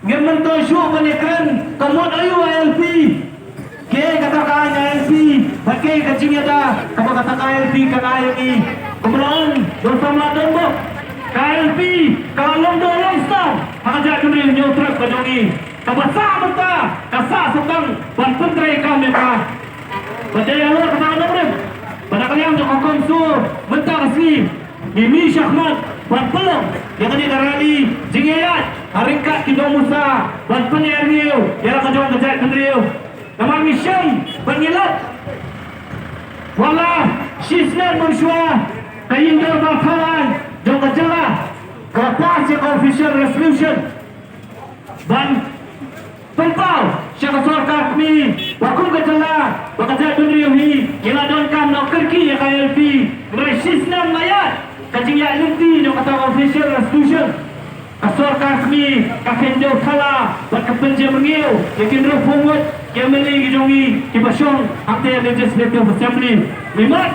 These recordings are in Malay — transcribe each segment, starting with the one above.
Ngayon to show panikran kamot ayo ALP. Kaya katakaan ALP, pakai kacing ada, kamu katakan ALP kanayo ni. Kemudian dosa madan bo. KLP kalong dolong stop. Hakajak kemri nyotrak kajongi. Kabasa menta, kasa sukang ban pentre kami ka. Bajaya lo katakan nomor. Pada kalian untuk konsur menta kasih. Mimi Syahmat ban pelong. Yang ini darali jingayat haringkat kidong Musa ban penyerniu. Yang kajong kajak kemriu. Nama Misham pengilat. Wala Shisnan Munshwa Kayindar Bakawan Jom kejelah Kepas yang official resolution Dan Tempau Syaka Sorkar kami Wakum kejelah Wakajak Dunriuhi Iladonkan no kerki ya KLP Resisnan mayat Kajing ya lunti Jom kata official resolution Kasorkar kami Kakendo kala Berkepenja mengiu Yakin roh punggut Kemeli gijongi Kibasyong Akte Legislative Assembly Limat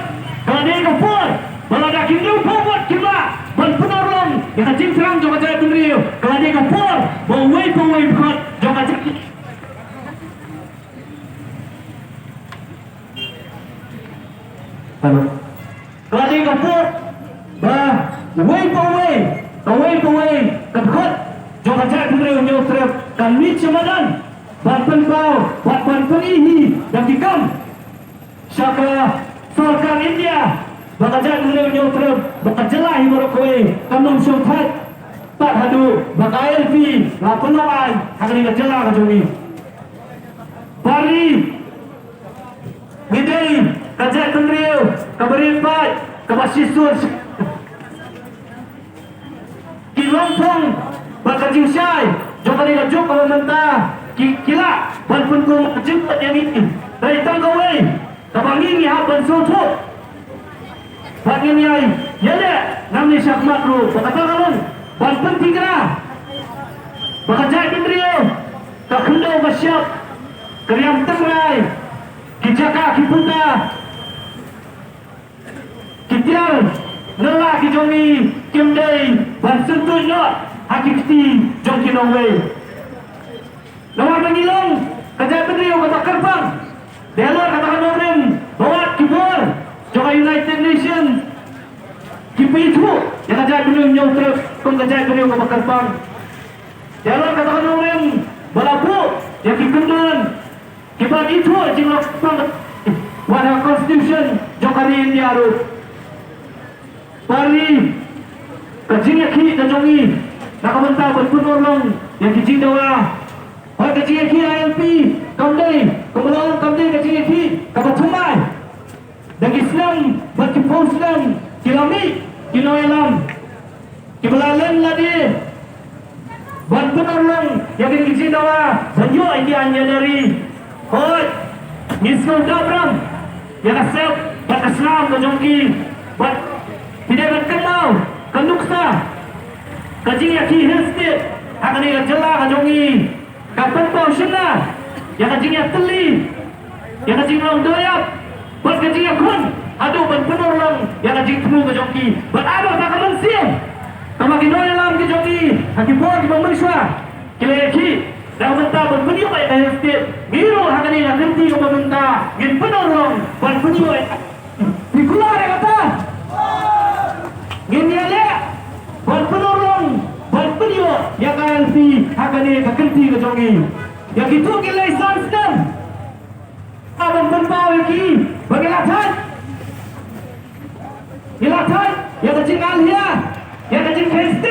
Kadai kapur Balada kindru punggut Kiba Berpenolong Yang kajing serang Jom kajak Dunriu Kadai kapur Bawai bukot Jom kajak Kadai kapur Bawai Kebukot Jom kajak Dunriu Nyotrep Kami cemadan Banten kau, buat banten ini dan dikam. Syaka Sorkar India, bakajak beliau nyutrep, bakajelah ibu rokoi, kamu syuhat, tak hadu, bakail fi, lapangan, akan dikajelah kajungi. Pari, Gidei, kajak beliau, kaberipat, kabasisus, Kilompong, bakajing syai, jika dikajuk kalau mentah. Kila walaupun kau jemput yang ini dari tanggawai kabang ini haban soto bagi ni ay yada namni Syahmat ru berkata kalon ban penting kena bakajai kendrio tak kendau bersiap keriam tengrai kijaka kiputa kitial lelah kijongi kimdai ban sentuh not hakikti jongki nongwei Nomor mengilong Kajak Bendrio kata Kerbang Delor katakan Norim Bawat Kibor Joka United Nations Kipi itu Yang Kajak Bendrio Nyautrep Kung Kajak Bendrio kata Kerbang Delor katakan Norim Balapu Yang Kikundun Kibat itu Jinglok Pang Wadah Constitution Joka di India Arut Pari Kajing Yaki Kajongi Nakamentah Berpenolong Yang Kijing Dawa Hai kecil ki ALP kamdai kemudian kamdai kecil ki kabatumai dan Islam bagi Islam kilami kinoelam kibalalan ladi ban penolong yang kecil dawa banyo ideanya dari hoi misal dabram yang asap bat Islam kejongki bat tidak berkenal kenduksa kecil ki hestit akan dia jelah kejongki kapan kau sana? Yang kacingnya teli, yang kacing long doyap, buat kacingnya kun, aduh berpenolong, yang kacing temu ke joki, buat apa tak kamu siap? Kamu kinoy lam ke joki, haki buat di pemerintah, kileki, dah mentah berpenyuk ayat ayat setiap, biru hakani yang kerti ke pemerintah, gin penolong, buat penyuk ayat, dikular ya kata, gin dia le, buat penolong. Yang KLP akan dikenti ke jongi. Yang itu kita lisan abang berpau lagi bagi latan. Ilatan yang kecil alia, yang kecil kristi.